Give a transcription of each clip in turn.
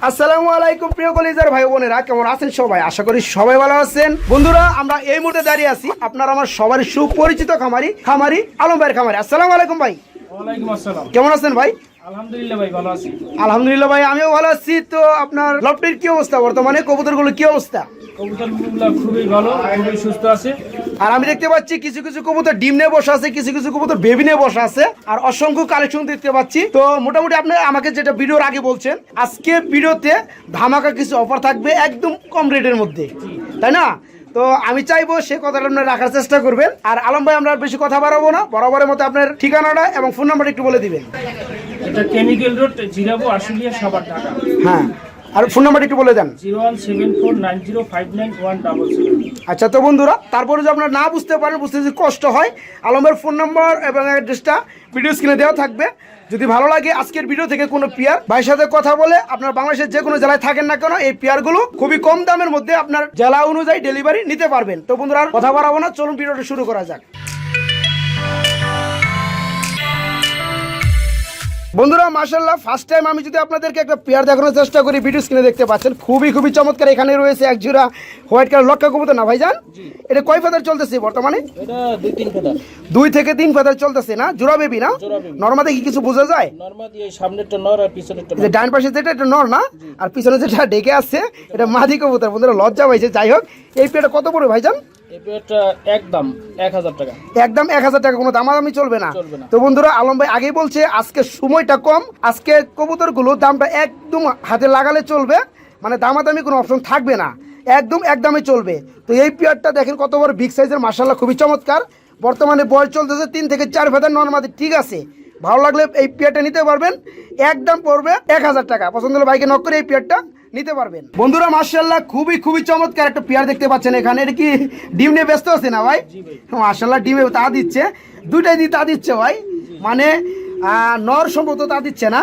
আসসালামু আলাইকুম প্রিয় কলিজার ভাই বোনেরা, কেমন আছেন সবাই? আশা করি সবাই ভালো আছেন। বন্ধুরা, আমরা এই মুহূর্তে দাঁড়িয়ে আছি আপনার আমার সবার সুপরিচিত খামারি আলম ভাইয়ের খামারি। আসসালামু আলাইকুম ভাই। ওয়ালাইকুম আসসালাম। কেমন আছেন ভাই? আলহামদুলিল্লাহ ভাই, ভালো আছি। আলহামদুলিল্লাহ ভাই, আমিও ভালো আছি। তো আপনার লফটের কি অবস্থা বর্তমানে? কবুতরগুলো কি অবস্থা? কবুতরগুলো খুবই ভালো, খুবই সুস্থ আছে। আর আমি দেখতে পাচ্ছি কিছু কিছু কবুতর ডিম নিয়ে বসে আছে, কিছু কিছু কবুতর বেবি নিয়ে বসে আছে, আর অসংখ্য কালেকশন দেখতে পাচ্ছি। তো মোটামুটি আপনি আমাকে যেটা ভিডিওর আগে বলছেন, আজকে ভিডিওতে ধামাকা কিছু অফার থাকবে একদম কম রেটের মধ্যে, তাই না? তো আমি চাইবো সে কথাটা আপনারা রাখার চেষ্টা করবেন। আর আলম ভাই, আমরা আর বেশি কথা বাড়াবো না, বরাবরের মতো আপনার ঠিকানাটা এবং ফোন নাম্বারটা একটু বলে দিবেন। এটা কেমিক্যাল রোড, জিরাবো, আশুলিয়া, সাভার, ঢাকা। হ্যাঁ, আর ফোন নাম্বারটা একটু বলে দেন। 01749059177। আচ্ছা, তো বন্ধুরা, তারপরে যদি আপনারা না বুঝতে পারেন, বুঝতে যদি কষ্ট হয়, আলমের ফোন নাম্বার এবং অ্যাড্রেসটা ভিডিও স্ক্রিনে দেওয়া থাকবে। যদি ভালো লাগে আজকের ভিডিও থেকে কোনো পেয়ার ভাইয়ের সাথে কথা বলে, আপনার বাংলাদেশের যে কোনো জেলায় থাকেন না কেন, এই পেয়ারগুলো খুবই কম দামের মধ্যে আপনার জেলা অনুযায়ী ডেলিভারি নিতে পারবেন। তো বন্ধুরা, আর কথা বাড়াবো না, চলুন ভিডিওটা শুরু করা যাক। বন্ধুরা, মাশাআল্লাহ, ফার্স্ট টাইম আমি যদি আপনাদেরকে একটা পেয়ার দেখানোর চেষ্টা করি, ভিডিও স্ক্রিনে দেখতে পাচ্ছেন, খুবই খুবই চমৎকার। এখানে রয়েছে এক জোড়া হোয়াইট কালার লক্কা কবুতর, না ভাইজান? এটা কয় ফেদার চলতেছে বর্তমানে? এটা 2-3 ফেদার। 2 থেকে 3 ফেদার চলতেছে না? জোড়া বেবি না? নরমাদে কি কিছু বোঝা যায়? নরমাদি এই সামনেরটা নর আর পিছনেরটা যে ডান পাশে যেটা, এটা নর না? আর পিছনে যেটা ডেকে আছে, এটা মাদি কবুতর। বন্ধুরা, লজ্জা পাইছে। যাই হোক, এই পেয়ারটা কত পড়বে ভাইজান? এই পেয়ারটা একদম 1000 টাকা। একদম 1000 টাকা, কোনো দামাদামি চলবে না। চলবে না। তো বন্ধুরা, আলম ভাই আগেই বলছে আজকে সময়টা কম, আজকে কবুতরগুলো দামটা একদম হাতে লাগালে চলবে, মানে দামাদামি কোনো অপশন থাকবে না, একদম একদমই চলবে। তো এই পেয়ারটা দেখেন কত বড় বিগ সাইজের, মাশাআল্লাহ খুবই চমৎকার। বর্তমানে বয়স চলতেছে 3 থেকে 4 ফেদার নরমাদি, ঠিক আছে? ভালো লাগলে এই পেয়ারটা নিতে পারবেন, একদম পড়বে 1000 টাকা। পছন্দ হলে বাইকে নক করে এই পেয়ারটা নিতে পারবেন। বন্ধুরা, মাশাআল্লাহ খুবই খুবই চমৎকার একটা পেয়ার দেখতে পাচ্ছেন এখানে। এটা কি ডিম নিয়ে ব্যস্ত আছে না ভাই? মাশাআল্লাহ, ডিমে তা দিচ্ছে, দুইটাই দিয়ে তা দিচ্ছে ভাই। মানে নর সম্ভবত তা দিচ্ছে না?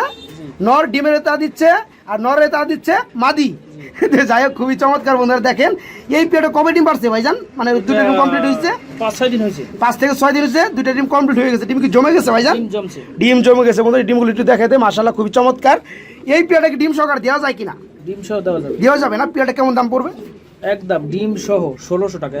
নর ডিমের তা দিচ্ছে, আর নরের তা দিচ্ছে মাদি। যাই হোক, খুবই চমৎকার। বন্ধুরা দেখেন, এই পেয়ারটা কবে ডিম পারছে ভাইজান? মানে দুটো ডিম কমপ্লিট হয়েছে? 5-6 দিন হয়েছে। 5 থেকে 6 দিন হয়েছে, দুটো ডিম কমপ্লিট হয়ে গেছে। ডিম কি জমে গেছে ভাইজান? ডিম জমছে। ডিম জমে গেছে। বন্ধুরা, ডিমগুলো একটু দেখাতে, মাশাআল্লাহ খুবই চমৎকার। এই পেয়ারটাকে ডিম সহকারে দেওয়া যায় কিনা? ডিম সহ দেওয়া যাবে। দেওয়া যাবে না? পেয়ারটা কেমন দাম পড়বে? একদম ডিম সহ 1600 টাকা।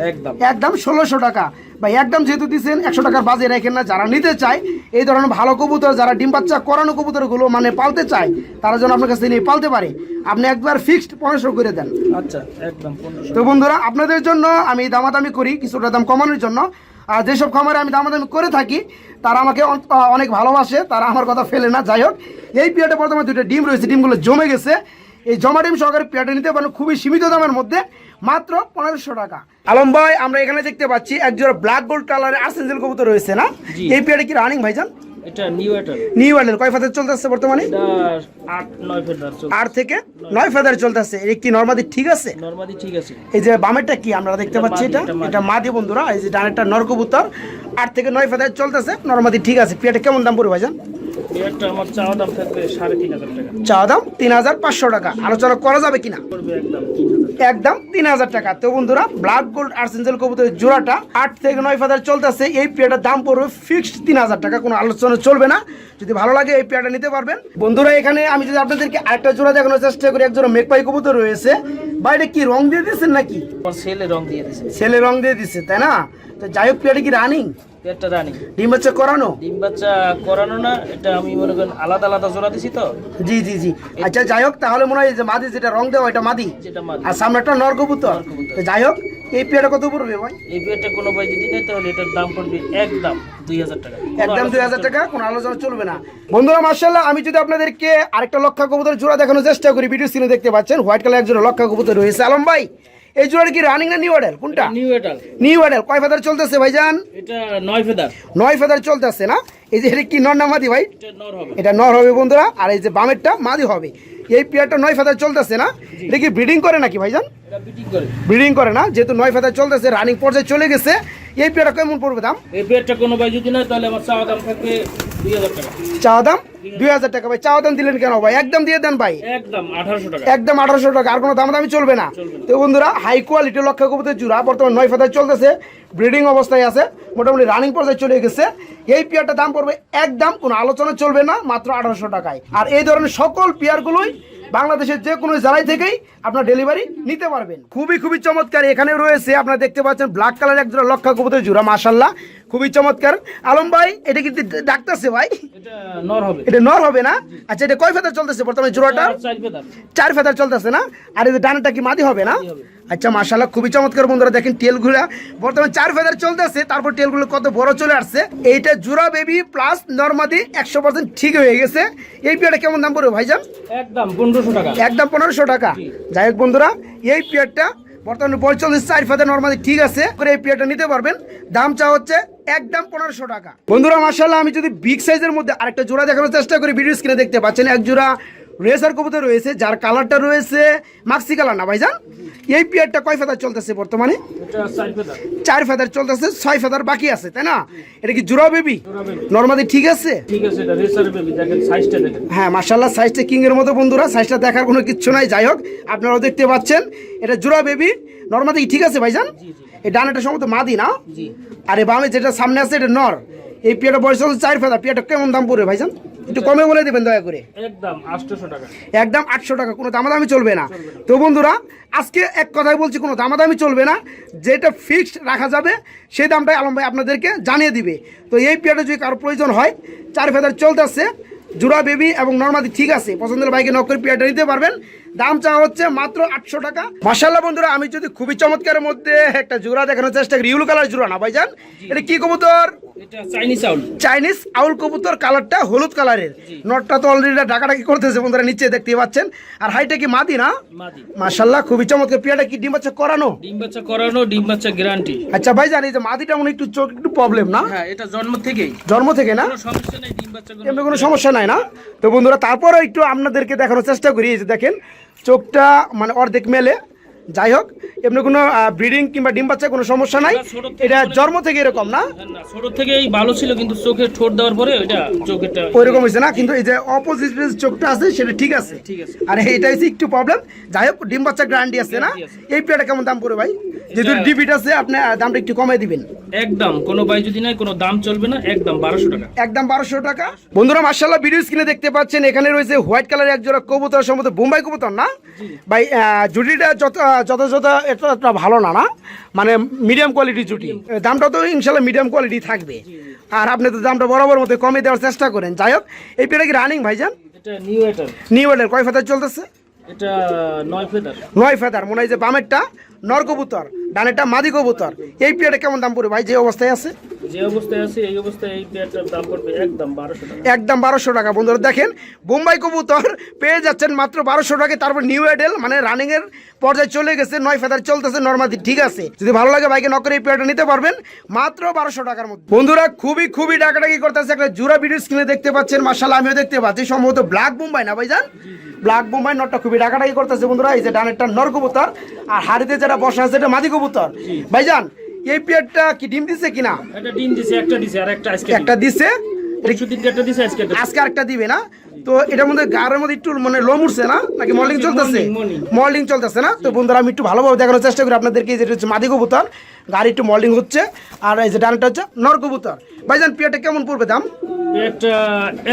একদম 1600 টাকা ভাই। একদম যেহেতু দিচ্ছেন, 100 টাকার বাজে রাখেন না। যারা নিতে চায় এই ধরনের ভালো কবুতর, যারা ডিম বাচ্চা করানো কবুতরগুলো মানে পালতে চায়, তারা যেন আপনার কাছে নিয়ে পালতে পারে, আপনি একবার ফিক্সড 1500 করে দেন। আচ্ছা, একদম 1500। তো বন্ধুরা, আপনাদের জন্য আমি দামাদামি করি কিছুটা দাম কমানোর জন্য। আর যেসব খামারে আমি দামাদামি করে থাকি, তারা আমাকে অনেক ভালোবাসে, তারা আমার কথা ফেলে না। যাই হোক, এই পেয়ারটা বর্তমানে 2টা ডিম রয়েছে, ডিমগুলো জমে গেছে। এই জমা ডিম সহকারে পেয়ারটা নিতে পারেন খুবই সীমিত দামের মধ্যে, মাত্র 1500 টাকা। আলম ভাই, আমরা এখানে দেখতে পাচ্ছি একজোড়া ব্ল্যাক গোল্ড কালারের আর্সেঞ্জেল কবুতর রয়েছে না? এই পেয়ারটা কি রানিং ভাইজান? এটা নিউ এটার। নিউ অ্যাডেল কয় ফেদার চলতেছে বর্তমানে? এটা 8-9 ফেদার চলছে। 8 থেকে 9 ফেদার চলতেছে। এই কি নরমাদি ঠিক আছে? নরমাদি ঠিক আছে। এই যে বামেরটা কি আমরা দেখতে পাচ্ছি, এটা মাদি। বন্ধুরা, এই যে ডানেরটা নর কবুতর, 8 থেকে 9 ফেদার চলতেছে, নরমাদি ঠিক আছে। পেয়ারটা কেমন দাম পড়বে ভাইজান? পেয়ারটা আমার চাওয়া দাম থাকবে 3500 টাকা। চাওয়া দাম 3500 টাকা, আলোচনা করা যাবে কিনা? পড়বে একদম 3000। একদম 3000 টাকা। তো বন্ধুরা, ব্ল্যাক গোল্ড আর্সেঞ্জেল কবুতরের জোড়াটা 8 থেকে 9 ফেদার চলতেছে। এই পেয়ারটার দাম পড়বে ফিক্সড 3000 টাকা, কোনো আলোচনা চলবে না। যদি ভালো লাগে এই পেয়ারটা নিতে পারবেন। বন্ধুরা, এখানে আমি যদি আপনাদেরকে আরেকটা জোড়া দেখানোর চেষ্টা করি, এক জোড়া মেঘপাই কবুতর রয়েছে। বাইরে কি রং দিয়ে দিয়েছেন নাকি? ছেলে রং দিয়ে দিয়েছে। ছেলে রং দিয়ে দিচ্ছে, তাই না? তো যাই হোক, পেয়ারটা কি রানিং? পেয়ারটা রানিং। ডিম বাচ্চা করানো? ডিম বাচ্চা করানো না, এটা আমি মনে করেন আলাদা আলাদা জোড়া দিছি তো। জি জি জি। আচ্ছা, যাই হোক, তাহলে মনে হয় যে মাদি যেটা রং দেওয়া এটা মাদি, যেটা মাদি। আর সামনে একটা নর কবুতর। তো যাই হোক, এই পেয়ারটা কত পড়বে ভাই? এই পেয়ারটা কোনো ভাই যদি নেয় তাহলে এটার দাম পড়বে একদম 2000 টাকা। একদম 2000 টাকা, কোনো আলোচনা চলবে না। বন্ধুরা, মাশাআল্লাহ, আমি যদি আপনাদেরকে আরেকটা লক্ষা কবুতর জোড়া দেখানোর চেষ্টা করি, ভিডিও স্ক্রিনে দেখতে পাচ্ছেন হোয়াইট কালার এক জোড়া লক্ষা কবুতর রয়েছে। আলম ভাই, এই জোড়াটা কি রানিং না নিউ অ্যাডেল? কোনটা? নিউ এটাল। নিউ অ্যাডেল কয় ফেদার চলতেছে ভাইজান? এটা 9 ফেদার। 9 ফেদার চলতেছে না? এই যে এটা কি নর না মাদি ভাই? এটা নর হবে। এটা নর হবে বন্ধুরা, আর এই যে বামেরটা মাদি হবে। এই পেয়ারটা 9 ফেদার চলতেছে না? এটা কি ব্রিডিং করে নাকি ভাইজান? এটা বিটিং করে। ব্রিডিং করে না, যেহেতু 9 ফেদার চলতেছে, রানিং পর্যায়ে চলে গেছে। এই পেয়ারটা কেমন পড়বে দাম? এই পেয়ারটা কোনো ভাই যদি নেয় তাহলে আমার চাওয়া দাম থাকবে 2000 টাকা। চাওয়া দাম 2000 টাকা ভাই। চাওয়া দাম দিলেন কেন ভাই? একদম দিয়ে দেন ভাই। একদম 1800 টাকা। একদম 1800 টাকা, আর কোনো দামাদামি চলবে না। তো বন্ধুরা, হাই কোয়ালিটি লক্ষা কবুতরের জোড়া বর্তমানে 9 ফেদার চলতেছে, ব্রিডিং অবস্থায় আছে, মোটামুটি রানিং পর্যায়ে চলে গেছে। এই পেয়ারটার দাম পড়বে একদম, কোনো আলোচনা চলবে না, মাত্র 1800 টাকায়। আর এই ধরনের সকল পেয়ারগুলোই বাংলাদেশের যে কোনো জেলায় থেকেই আপনার ডেলিভারি নিতে পারবেন। খুবই খুবই চমৎকার। এখানে রয়েছে আপনারা দেখতে পাচ্ছেন ব্ল্যাক কালার এক জোড়া লক্ষা কবুতর জোড়া, মাশাআল্লাহ খুবই চমৎকার। আলম ভাই এটা কিন্তু ডাকতেছে ভাই, এটা নর হবে। এটা নর হবে না? আচ্ছা এটা কয় ফেদার চলতেছে বর্তমানে জোড়াটা? 4 ফেদার। 4 ফেদার চলতেছে না? আর এই যে ডানাটা কি মাদি হবে না? আচ্ছা মাশাআল্লাহ খুবই চমৎকার বন্ধুরা, দেখেন টেলগুলো বর্তমানে 4 ফেদার চলতেছে, তারপর টেলগুলো কত বড় চলে আসছে। এইটা জোড়া বেবি প্লাস নরমাদি 100% ঠিক হয়ে গেছে। এই পেয়ারটা কেমন দাম পড়বে ভাইজান? একদম 1500 টাকা। একদম 1500 টাকা। যাই হোক বন্ধুরা, এই পেয়ারটা বর্তমানে 45 ফেদার নরমাদি ঠিক আছে করে এই পেয়ারটা নিতে পারবেন। দাম চা হচ্ছে একদম 1500 টাকা। বন্ধুরা মাশাআল্লাহ, আমি যদি বিগ সাইজের মধ্যে আরেকটা জোড়া দেখানোর চেষ্টা করি, ভিডিও স্ক্রিনে দেখতে পাচ্ছেন এক জোড়া রেসার কবুতর রয়েছে, যার কালারটা রয়েছে মাক্সি কালার না ভাইজান? এই পেয়ারটা কয় ফেদার চলতেছে বর্তমানে? এটা 4 ফেদার। 4 ফেদার চলতেছে, 6 ফেদার বাকি আছে, তাই না? এটা কি জোড়া বেবি? নরমাদি ঠিক আছে? ঠিক আছে, এটা রেসার বেবি, দেখেন সাইজটা দেখেন। হ্যাঁ মাশাআল্লাহ, সাইজটা কিং এর মতো বন্ধুরা, সাইজটা দেখার কোনো কিচ্ছু নাই। যাই হোক আপনারাও দেখতে পাচ্ছেন এটা জোড়া বেবি, নরমাদি ঠিক আছে ভাইজান? এই ডানাটা সম্ভবত মাদি না? জি। আরে বামে যেটা সামনে আছে এটা নর। এই পেয়ারটা বয়স হচ্ছে 4 ফেদার। পেয়ারটা কেমন দাম পড়বে ভাইজান? একটু কমে বলে দেবেন দয়া করে। একদম 800 টাকা। একদম 800 টাকা, কোনো দামাদামি চলবে না। তো বন্ধুরা আজকে এক কথাই বলছি, কোনো দামাদামি চলবে না, যেটা ফিক্সড রাখা যাবে সেই দামটাই আলম ভাই আপনাদেরকে জানিয়ে দিবে। তো এই পেয়ারটা যদি কারো প্রয়োজন হয়, 4 ফেদার চলতেছে, জোড়া বেবি এবং নরমাদি ঠিক আছে, পছন্দের বাইকে নক করে পেয়ারটা নিতে পারবেন। দাম চাওয়া হচ্ছে মাত্র 800 টাকা। মাশাআল্লাহ বন্ধুরা, আমি যদি খুবই চমৎকারের মধ্যে একটা জোড়া দেখানোর চেষ্টা করি, ইউলো কালার জোড়া না ভাইজান? এটা কি কবুতর? এটা চাইনিজ আউল। চাইনিজ আউল কবুতর, কালারটা হলুদ কালারের। নটটা তো অলরেডি ডাকাডাকি করতেছে বন্ধুরা, নিচে দেখতে পাচ্ছেন। আর হাইটা কি মাদি না? মাদি। মাশাআল্লাহ খুবই চমৎকার। পেয়ারটা কি ডিম বাচ্চা করানো? ডিম বাচ্চা করানো, ডিম বাচ্চা গ্যারান্টি। আচ্ছা ভাইজান, এই যে মাদিটা মনে একটু চোখ একটু প্রবলেম না? হ্যাঁ, এটা জন্ম থেকেই। জন্ম থেকে না? কোনো সমস্যা নাই, ডিম বাচ্চা এমনি কোনো সমস্যা নাই না? তো বন্ধুরা তারপরে একটু আপনাদেরকে দেখানোর চেষ্টা করি। এই যে দেখেন চোখটা মানে অর্ধেক মেলে। যাই হোক এমনি কোনো ব্রিডিং কিংবা ডিম বাচ্চা কোনো সমস্যা নাই, এটা জন্ম থেকে এরকম না? না, ছোট থেকেই ভালো ছিল, কিন্তু চোখে ঠোঁট দেওয়ার পরে ওইটা চোখেরটা ওইরকম হয়েছে না, কিন্তু এই যে অপোজিট চোখটা আছে সেটা ঠিক আছে। ঠিক আছে। আর এইটা হচ্ছে একটু প্রবলেম। যাই হোক ডিম বাচ্চা গ্যারান্টি আছে না? এই পেয়ারটা কেমন দাম পড়বে ভাই? যেহেতু ডিবিট আছে আপনি দামটা একটু কমাই দিবেন। একদম কোনো বাই যদি নাই, কোনো দাম চলবে না, একদম 1200 টাকা। একদম 1200 টাকা। বন্ধুরা মাশাআল্লাহ, ভিডিও স্ক্রিনে দেখতে পাচ্ছেন এখানে রয়েছে হোয়াইট কালারের এক জোড়া কবুতর, সম্ভবত বোম্বাই কবুতর না ভাই? জুটিটা যথাযথ এটা ভালো না, না মানে মিডিয়াম কোয়ালিটি জুটি। দামটা তো ইনশাল্লাহ মিডিয়াম কোয়ালিটি থাকবে, আর আপনি তো দামটা বরাবর মধ্যে কমে দেওয়ার চেষ্টা করেন। যাই হোক এই পেয়ারটা কি রানিং ভাইজান? এটা নিউ এটার। নিউ এটার কয় ফেদার চলতেছে? এটা 9 ফেদার। 9 ফেদার। মনে হয় যে বামেরটা নর কবুতর, ডানেরটা মাদি কবুতর। এই পেয়ারটা কেমন দাম পড়বে ভাই যে অবস্থায় আছে? যে অবস্থায় আছে এই অবস্থায় এই পেয়ারটার দাম পড়বে একদম 1200 টাকা। একদম 1200 টাকা। বন্ধুরা দেখেন বোম্বাই কবুতর পেয়ে যাচ্ছেন মাত্র 1200 টাকায়। তারপর নিউ এডেল মানে রানিং এর পর্যায়ে চলে গেছে, 9 ফেদার চলতেছে, নরমাদি ঠিক আছে। যদি ভালো লাগে বাইকে নক করে এই পেয়ারটা নিতে পারবেন মাত্র 1200 টাকার মধ্যে। বন্ধুরা খুবই খুবই ডাকাডাকি করতেছে, একটা জোড়া ভিডিও স্ক্রিনে দেখতে পাচ্ছেন, মাশাআল্লাহ আমিও দেখতে পাচ্ছি, সম্ভবত ব্ল্যাক বোম্বাই না ভাইজান? ব্ল্যাক বোম্বাই নটটা খুবই ডাকাডাকি করতেছে বন্ধুরা। এই যে ডানেরটা নর কবুতর আর হাড়িতে যেটা বসা আছে এটা মাদি কবুতর। ভাইজান এই পেয়ারটা কি ডিম দিছে কিনা? এটা ডিম দিছে, একটা দিছে আর একটা আজকে একটা দিছে, একটা দিছে আজকে একটা। আজকে আরেকটা দিবে না? তো এটার মধ্যে গায়ের মধ্যে একটু মানে লোম উঠছে না, নাকি মর্নিং চলতেছে? মর্নিং চলতেছে না? তো বন্ধুরা আমি একটু ভালোভাবে দেখানোর চেষ্টা করি আপনাদেরকে। যেটা হচ্ছে মাদি কবুতর, গাড়ি একটু মর্নিং হচ্ছে, আর এই যে ডানটা হচ্ছে নর কবুতর। ভাইজান পেয়ারটা কেমন পড়বে দাম? এটা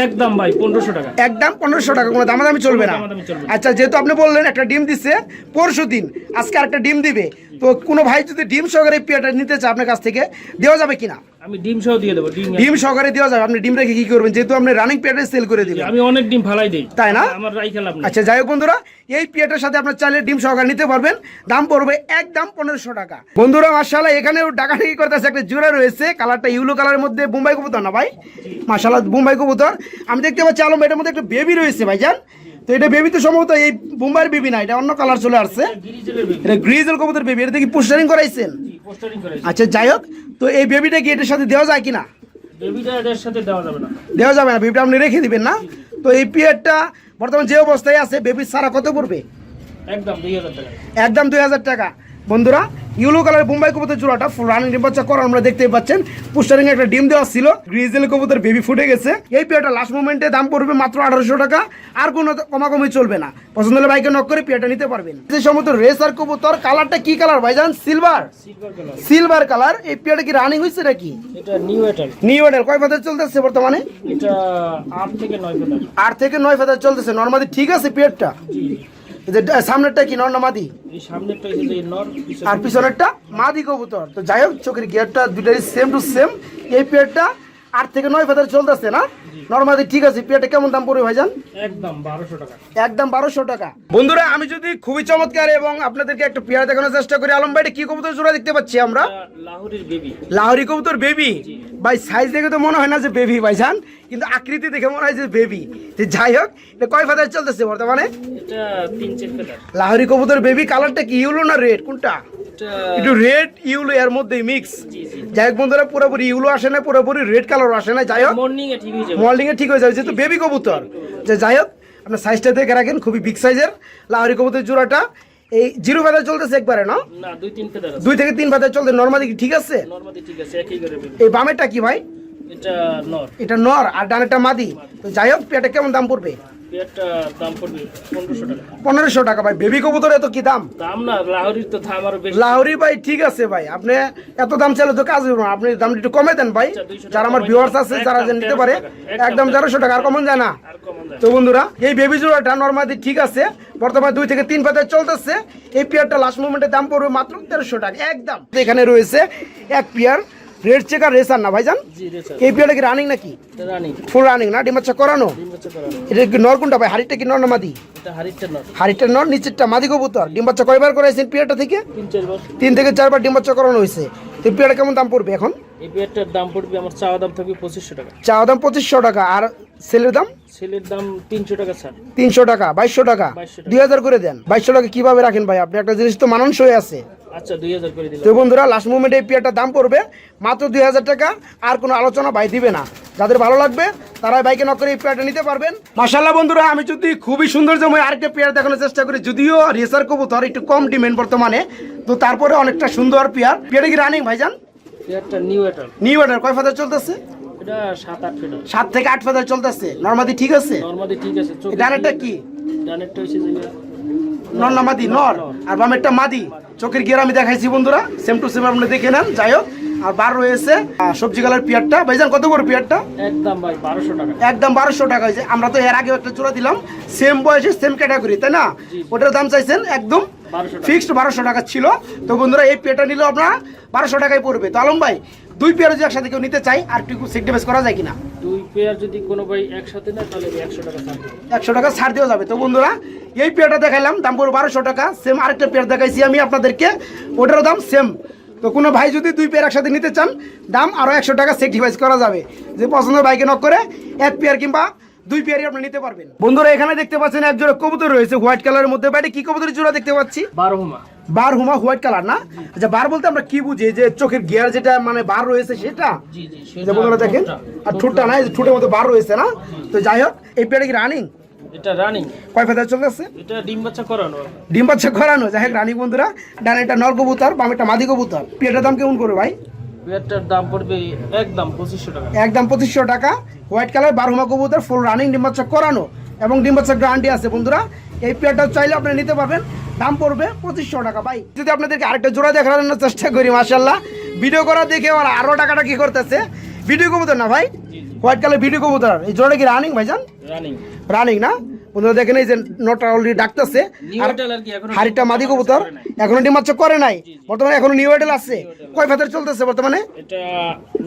একদম ভাই 1500 টাকা। একদম 1500 টাকা, কোনো দামাদামি চলবে না? আচ্ছা যেহেতু আপনি বললেন একটা ডিম দিচ্ছে পরশু দিন, আজকে আরেকটা ডিম দিবে, তো কোনো ভাই যদি ডিম সহকারে পেয়ারটা নিতে চায় আপনার কাছ থেকে দেওয়া যাবে কিনা? আমি ডিম সহ দিয়ে দেবো। ডিম সহকারে দেওয়া যাবে। আপনি ডিম রেখে কি করবেন, যেহেতু আপনি রানিং পেয়ারটা সেল করে দিবেন? আমি অনেক ডিম ফালাই দেই, তাই না? আমার রাইখা লাভ নেই। আচ্ছা যাই হোক বন্ধুরা, এই পেয়ারটার সাথে আপনার চাইলে ডিম সহকারে নিতে পারবেন। দাম পড়বে একদম 1500 টাকা। বন্ধুরা মাশাআল্লাহ এখানে ডাকাডাকি করতেছে, একটা জোড়া রয়েছে, কালারটা ইউলো কালারের মধ্যে বোম্বাই কবুতর না ভাই? মাশাআল্লাহ বোম্বাই কবুতর। আমি দেখতে পাচ্ছি আলম এটার মধ্যে একটা বেবি রয়েছে ভাইজান। তো এটা বেবি তো সম্ভবত এই বোম্বাইয়ের বেবি না, এটা অন্য কালার চলে আসছে। এটা গ্রিজেল কবুতর বেবি। এটা কি পোস্টারিং করাইছেন? আচ্ছা যাই হোক, তো এই বেবিটা কি এটার সাথে দেওয়া যায় কিনা? বেবিটা এর সাথে দেওয়া যাবে না। দেওয়া যাবে না, বেবিটা আপনি রেখে দিবেন না? তো এই পেয়ারটা বর্তমানে যে অবস্থায় আছে বেবি সারা কত পড়বে? একদম 2000 টাকা। একদম 2000 টাকা। বন্ধুরা ইউলো কালার বোম্বাই কবুতর জোড়াটা ফুল রানিং ডিম বাচ্চা করা আমরা দেখতে পাচ্ছেন। পুস্টারিং একটা ডিম দেওয়া ছিল, গ্রিজেল কবুতর বেবি ফুটে গেছে। এই পেয়ারটা লাস্ট মোমেন্টে দাম পড়বে মাত্র 1800 টাকা, আর কোনো কমাকমি চলবে না। পছন্দ হলে বাইকে নক করে পেয়ারটা নিতে পারবেন। যে সমস্ত রেসার কবুতর, কালারটা কি কালার ভাইজান? Silver silver colour. এই পেয়ারটা কি রানিং হয়েছে নাকি? এটা নিউ এটাল। নিউ এডাল কয় ফেদার চলতেছে বর্তমানে? এটা 8 থেকে 9 ফেদার। 8 থেকে 9 ফেদার চলতেছে। নরমাদি ঠিক আছে পেয়ারটা? জি সামনেরটা কি নর না মাদি? এই সামনেরটা হচ্ছে যে নর, আর পিছনেরটা মাদি কবুতর। তো যাই হোক, চোখের গিয়ারটা দুটাই সেম টু সেম। এই পেয়ারটা 8 থেকে 9 ফেদার চলতেছে না? নরমাদি ঠিক আছে। পেয়ারটা কেমন দাম পড়বে ভাইজান? একদম 1200 টাকা। একদম 1200 টাকা। বন্ধুরা, আমি যদি খুবই চমৎকার এবং আপনাদেরকে একটা পেয়ার দেখানোর চেষ্টা করি। আলম ভাই, এটা কি কবুতর জোড়া দেখতে পাচ্ছি আমরা? এটা লাহোরের বেবি। লাহোরি কবুতর বেবি। ভাই সাইজ দেখে তো মনে হয় না যে বেবি ভাইজান, কিন্তু আকৃতি দেখে মনে হয় যে বেবি। যাই হোক, এটা কয় ফেদার চলতেছে বর্তমানে? এটা 3-4 ফেদার। লাহোরি কবুতর বেবি। কালারটা কি ইউলো না রেড, কোনটা? এটা একটু রেড ইউলো এর মধ্যে মিক্স। জি জি যাই হোক বন্ধুরা, পুরোপুরি ইউলো আসে না, পুরোপুরি রেড কালার আসে না। যাই হোক, মর্নিং এ ঠিক হয়ে যাবে। মল্ডিং এ ঠিক হয়ে যাবে, যেহেতু বেবি কবুতর। যে যাই হোক, আপনার সাইজটা দেখে রাখেন, খুবই বিগ সাইজের লাহোরি কবুতর জোড়াটা। এই 0 ফেদার চলতেছে একবারে না? না 2-3 ফেদার আছে। 2 থেকে 3 ফেদার চলতে। নরমালি ঠিক আছে? নরমালি ঠিক আছে, একই করে বেবি। এই বামেরটা কি ভাই? এটা নর। এটা নর আর ডানেরটা মাদি। তো যাই হোক, পেয়ারটা কেমন দাম পড়বে? পেয়ারটা দাম পড়বে 1500 টাকা। 1500 টাকা। ভাই বেবি কবুতর এত কি দাম? দাম না, লাহোরির তো দাম আরো বেশি। লাহোরি ভাই ঠিক আছে ভাই, আপনি এত দাম চাইলে তো কাজ হবে না। আপনি দাম একটু কমে দেন ভাই, আচ্ছা, 200 যারা আমার টাকা ভিউয়ার্স কমাই আছে, দেন। যারা একদম নিতে পারে। 1300 টাকা। একদম 1300 টাকা, আর কমন যায় না। আর কমন দেয়। তো বন্ধুরা, এই বেবি জোড়াটা নরমালি ঠিক আছে, বর্তমানে 2 থেকে 3 ফেদার চলতেছে। এই পেয়ারটা লাস্ট মোমেন্টে দাম পড়বে মাত্র 1300 টাকা একদম। এখানে রয়েছে এক পেয়ার রেড চেকার রেসার না ভাইজান? জি রে স্যার। এই পেয়ারটা কি রানিং নাকি? এটা রানিং। ফুল রানিং না? ডিম বাচ্চা করানো? ডিম বাচ্চা করানো। এটা কি নর কোনটা ভাই? হাড়িটা কি নর না মাদি? এটা হারিটা নর। হাড়িটা নর, নিচেরটা মাদি কবুতর। ডিম বাচ্চা কয়বার করাইছেন পেয়ারটা থেকে? 3-4 বার। 3 থেকে 4 বার ডিম বাচ্চা করানো হয়েছে। তো পেয়ারটা কেমন দাম পড়বে এখন? এই পেয়ারটার দাম পড়বে, আমার চাওয়া দাম থাকবে 2500 টাকা। চাওয়া দাম 2500 টাকা, আর সেলের দাম সেলের দাম 300 টাকা স্যার। 300 টাকা। 2200 টাকা। 2200 টাকা। 2000 করে দেন। 2200 টাকা কিভাবে রাখেন ভাই? আপনি একটা জিনিস তো মানানসই আছে। আচ্ছা 2000 করে তো দিলাম। বন্ধুরা, লাস্ট মোমেন্টে এই পেয়ারটার দাম পড়বে মাত্র 2000 টাকা, আর কোনো আলোচনা ভাই দিবে না। যাদের ভালো লাগবে তারা বাইকে নক করে এই পেয়ারটা নিতে পারবেন। মাশাআল্লাহ বন্ধুরা, আমি যদি খুবই সৌন্দর্যময় আরেকটা পেয়ার দেখানোর চেষ্টা করি, যদিও রেসার কবুতর একটু কম ডিমান্ড বর্তমানে, তো তারপরে অনেকটা সুন্দর পেয়ার। পেয়ারটা কি রানিং ভাইজান? পেয়ারটা নিউ এটাল। নিউ অর্ডার কয় ফেদার চলতেছে? এটা 7-8 ফেদার। 7 থেকে 8 ফেদার চলতেছে। নরমাদি ঠিক আছে? নরমালি ঠিক আছে। চোখে ডানেরটা কি? ডানেরটা হইছে যে নর না মাদি? নর। আর বামেরটা মাদি। চোখের গিয়ার আমি দেখাইছি বন্ধুরা, সেম টু সেম আপনি দেখে নেন। যাই হোক, আর বার রয়েছে সবজি কালার পেয়ারটা। ভাইজান কত করে পেয়ারটা? একদম ভাই 1200 টাকা। একদম 1200 টাকা হয়েছে। আমরা তো এর আগে একটা জোড়া দিলাম, সেম বয়সে সেম ক্যাটাগরি, তাই না? ওটার দাম চাইছেন একদম 1200 টাকা। ফিক্সড 1200 টাকা ছিল। তো বন্ধুরা, এই পেয়ারটা নিলেও আপনার 1200 টাকায় পড়বে। তো আলম ভাই, 2 পেয়ার যদি একসাথে কেউ নিতে চাই, আর একটু সেক্রিফাইস করা যায় কিনা? 2 পেয়ার যদি কোনো ভাই একসাথে নেয় তাহলে 100 টাকা ছাড় দেব। 100 টাকা ছাড় দেওয়া যাবে। তো বন্ধুরা, এই পেয়ারটা দেখাইলাম, দাম পড়বে 1200 টাকা। সেম আরেকটা পেয়ার দেখাইছি আমি আপনাদেরকে, ওটারও দাম সেম। তো কোনো ভাই যদি 2 পেয়ার একসাথে নিতে চান, দাম আরও 100 টাকা সেক্রিফাইস করা যাবে। যে পছন্দ বাইকে নক করে 1 পেয়ার কিংবা 2 পেয়ারই আপনি নিতে পারবেন। বন্ধুরা, এখানে দেখতে পাচ্ছেন এক জোড়া কবুতর রয়েছে হোয়াইট কালারের মধ্যে। বাইরে কি কবুতরের জোড়া দেখতে পাচ্ছি? 12 হুমা। বার হুমা হোয়াইট কালার না? আচ্ছা, বার বলতে আমরা কি বুঝি? যে চোখের গিয়ার যেটা মানে বার রয়েছে সেটা? জি জি। যে বন্ধুরা দেখেন, আর ঠোঁটটা না, এই যে ঠোঁটের মধ্যে বার রয়েছে না? তো যাই হোক, এই পেয়ারটা কি রানিং? এটা রানিং। কয় ফেদার চলতেছে? এটা ডিম বাচ্চা করানো। ডিম বাচ্চা করানো। যাই হোক, রানিং বন্ধুরা। ডানে একটা নর কবুতর, বামে একটা মাদি কবুতর। পেয়ারটার দাম কেমন করবে ভাই? পেয়ারটার দাম পড়বে একদম 2500 টাকা। একদম 2500 টাকা। হোয়াইট কালার বারহুমা কবুতর, ফুল রানিং, ডিম বাচ্চা করানো এবং ডিম বাচ্চা গ্যারান্টি আছে বন্ধুরা। এই পেয়ারটা চাইলে আপনি নিতে পারবেন, দাম পড়বে 2500 টাকা। ভাই যদি আপনাদেরকে আরেকটা জোড়া দেখানোর চেষ্টা করি, মাশাআল্লাহ ভিডিও করা দেখে আমার আরো টাকাটা কি করতেছে। ভিডিও কবুতর না ভাই? হোয়াইট কালার ভিডিও কবুতর। এই জোড়াটা কি রানিং ভাইজান? রানিং। রানিং না? বন্ধুরা দেখেন, এই যে নটা অলরেডি ডাকতেছে। নিউ আর এটাল আর কি এখনো হাড়িটা মাদি কবুতর এখনো ডিম বাচ্চা করে নাই বর্তমানে, এখনো নিউ এডেল আছে। কয় ফেদার চলতেছে বর্তমানে? এটা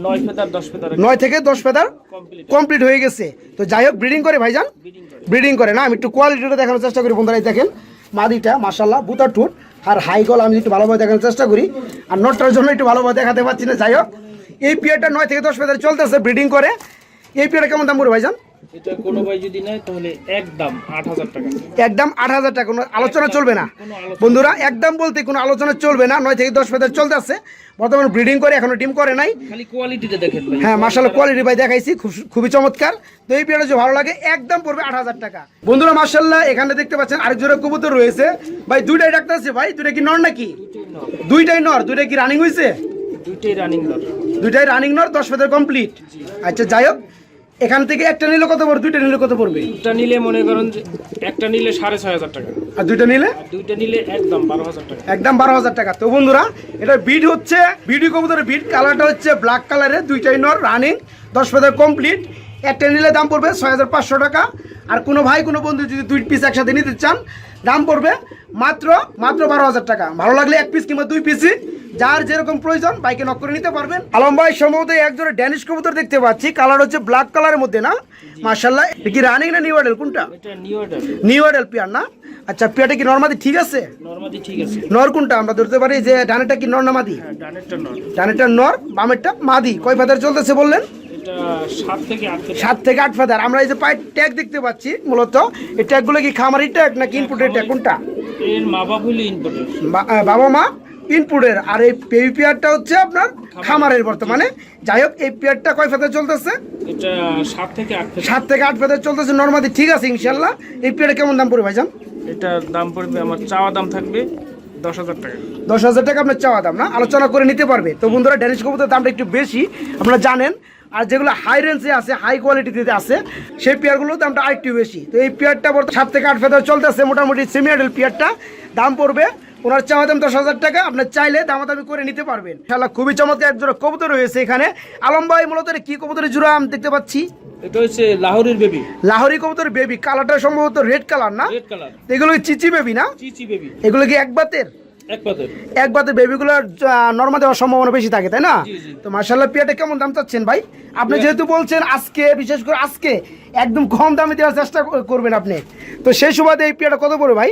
9 ফেদার 10 ফেদার 9 থেকে 10 ফেদার কমপ্লিট। কমপ্লিট হয়ে গেছে। তো যাই হোক, ব্রিডিং করে ভাইজান? ব্রিডিং করে। ব্রিডিং করে না? আমি একটু কোয়ালিটিটা দেখানোর চেষ্টা করি বন্ধুরা। এই দেখেন মাদিটা মাশাআল্লাহ বুতার ঠোঁট আর হাই গল, আমি একটু ভালোভাবে দেখানোর চেষ্টা করি। আর নটটার জন্য একটু ভালোভাবে দেখাতে পারছি না। যাই হোক, এই পেয়ারটা 9 থেকে 10 ফেদার চলতেছে, ব্রিডিং করে। এই পেয়ারটা কেমন দাম পড়বে ভাইজান? এটা কোনো ভাই যদি নেয় তাহলে একদম 8000 টাকা। একদম 8000 টাকা। কোনো আলোচনা চলবে না বন্ধুরা, একদম বলতে কোনো আলোচনা চলবে না। 9 থেকে 10 ফেদার চলতেছে, বর্তমানে ব্রিডিং করে, এখনো ডিম করে নাই। খালি কোয়ালিটিটা দেখেন ভাই। হ্যাঁ মাশাআল্লাহ, কোয়ালিটি ভাই দেখাইছি, খুবই চমৎকার। তো এই পেয়ারটা যদি ভালো লাগে, একদম পড়বে 8000 টাকা। বন্ধুরা মাশাআল্লাহ, এখানে দেখতে পাচ্ছেন আরেক জোড়া কবুতর রয়েছে ভাই। দুইটাই ডাক্তার আছে ভাই, দুইটা কি নর নাকি? দুইটাই নর, দুইটাই কি রানিং হয়েছে? দুইটাই রানিং দর। দুইটাই রানিং নর, 10 ফেদার কমপ্লিট। আচ্ছা যাই হোক, এখান থেকে একটা নিলে কত পড়বে, দুইটা নিলে কত পড়বে? একটা নিলে মনে করেন যে একটা নিলে 6,500 টাকা, আর দুইটা নিলে? আর দুইটা নিলে একদম 12,000 টাকা। একদম 12,000 টাকা। তো বন্ধুরা, এটা বিট হচ্ছে বিডি কবুতরের বিট, কালারটা হচ্ছে ব্ল্যাক কালারের, দুইটাই নর রানিং, 10 ফেদার কমপ্লিট। একটা নিলে দাম পড়বে 6,500 টাকা। আর কোনো ভাই কোনো বন্ধু যদি 2 পিস একসাথে নিতে চান, দাম পড়বে মাত্র 12,000 টাকা। ভালো লাগলে 1 পিস কিংবা 2 পিসই, যার যেরকম প্রয়োজন বাইকে নক করে নিতে পারবেন। আলম ভাই, সম্ভবত একজোড়া ড্যানিশ কবুতর দেখতে পাচ্ছি, কালার হচ্ছে ব্ল্যাক কালারের মধ্যে না? মাশাআল্লাহ। এটা কি রানিং না নিউ অ্যাডেল, কোনটা? এটা new order. New Adele pair না? আচ্ছা, পেয়ারটা কি নরমাদি ঠিক আছে? নরমাদি ঠিক আছে। নর কোনটা আমরা ধরতে পারি, যে ডানেরটা কি নর না মাদি? হ্যাঁ, ডানেরটা নর। ডানেরটা নর, বামেরটা মাদি। কয় ফেদার চলতেছে বললেন? এটা 7 থেকে 8 ফেদার। 7 থেকে 8 ফেদার। আমরা এই যে পায়ের ট্যাগ দেখতে পাচ্ছি, মূলত এই ট্যাগগুলো কি খামারি ট্যাগ নাকি ইনপুটের ট্যাগ, কোনটা? এর মা বাবা হইলো ইনপুটের। বাবা মা ইনপুটের, আর এই বেবি পেয়ারটা হচ্ছে আপনার খামারের বর্তমানে। যাই হোক, এই পেয়ারটা কয় ফেদার চলতেছে? এটা 7 থেকে 8 ফেদার। 7 থেকে 8 ফেদার চলতেছে, নরমাদি ঠিক আছে ইনশাল্লাহ। এই পেয়ারটা কেমন দাম পড়বে ভাইজান? এটার দাম পড়বে, আমার চাওয়া দাম থাকবে 10,000 টাকা। 10,000 টাকা আপনার চাওয়া দাম না, আলোচনা করে নিতে পারবে। তো বন্ধুরা, ড্যানিশ কবুতরের দামটা একটু বেশি, আপনারা জানেন। আর যেগুলো হাই রেঞ্জে আছে, হাই কোয়ালিটিতে আছে, সেই পেয়ারগুলোর দামটা আরেকটু বেশি। তো এই পেয়ারটা বর্তমানে 7 থেকে 8 ফেদার চলতেছে, মোটামুটি সেমি অ্যাডাল্ট পেয়ারটা। দাম পড়বে ওনার চাওয়া দাম 10,000 টাকা। আপনার চাইলে দামাদামি করে নিতে পারবেন। ইনশাআল্লাহ খুবই চমৎকার এক জোড়া কবুতর রয়েছে এখানে। আলম ভাই, মূলত এটা কি কবুতরের জোড়া আমি দেখতে পাচ্ছি? এটা হচ্ছে লাহোরের বেবি। লাহোরি কবুতর বেবি, কালারটা সম্ভবত রেড কালার না? Red colour. এগুলো কি চিচি বেবি না? চিচি বেবি। এগুলো কি এক বাতের? এক পাতের। এক বাতে বেবিগুলোর নর্মাল দেওয়ার সম্ভাবনা বেশি থাকে, তাই না? জি, জি। তো মাশাআল্লাহ, পেয়ারটা কেমন দাম চাচ্ছেন ভাই? আপনি যেহেতু বলছেন আজকে, বিশেষ করে আজকে একদম কম দামে দেওয়ার চেষ্টা করবেন আপনি, তো সেই সুবাদে এই পেয়ারটা কত পড়বে ভাই?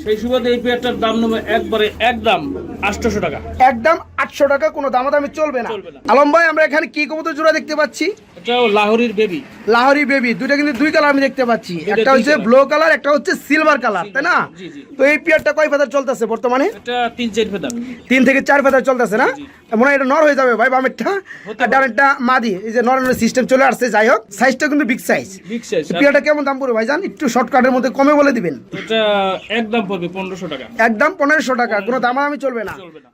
সেই সুবাদে এই পেয়ারটার দাম নেবে একবারে একদম 800 টাকা। একদম 800 টাকা, কোনো দামাদামি চলবে না। চলবে না। আলম ভাই, আমরা এখানে কি কবুতর জোড়া দেখতে পাচ্ছি? এটাও লাহোরের বেবি। লাহোরি বেবি, দুটো কিন্তু 2 কালার আমি দেখতে পাচ্ছি, একটা দুই হচ্ছে কালার। ব্লু কালার, একটা হচ্ছে সিলভার কালার, তাই না? জি, জি। তো এই পেয়ারটা কয় ফেদার চলতেছে বর্তমানে? এটা 3-4 ফেদার। 3 থেকে 4 ফেদার চলতেছে না? মনে হয় এটা নর হয়ে যাবে ভাই, বামেরটা। হতে আর ডানেরটা মাদি। এই যে নর সিস্টেম চলে আসছে। যাই হোক, সাইজটা কিন্তু বিগ সাইজ। Big size. পেয়ারটা কেমন দাম পড়বে ভাইজান? একটু শর্টকাটের মধ্যে কমে বলে দিবেন। এটা একদম পড়বে 1500 টাকা। একদম 1500 টাকা, কোনো দামাদামি চলবে না। চলবে না।